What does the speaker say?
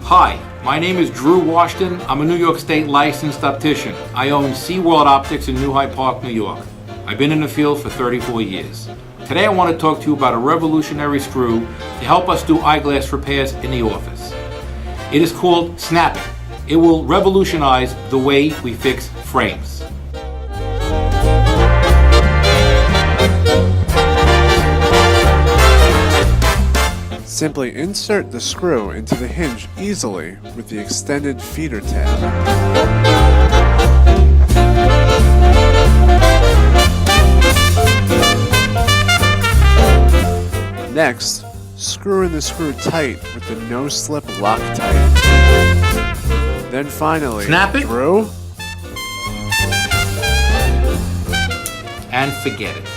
Hi, my name is Drew Washington. I'm a New York State licensed optician. I own SeaWorld Optics in New Hyde Park, New York. I've been in the field for 34 years. Today I want to talk to you about a revolutionary screw to help us do eyeglass repairs in the office. It is called Snapit. It will revolutionize the way we fix frames. Simply insert the screw into the hinge easily with the extended feeder tab. Next, screw in the screw tight with the no-slip Loctite. Then finally, Snap it through and forget it.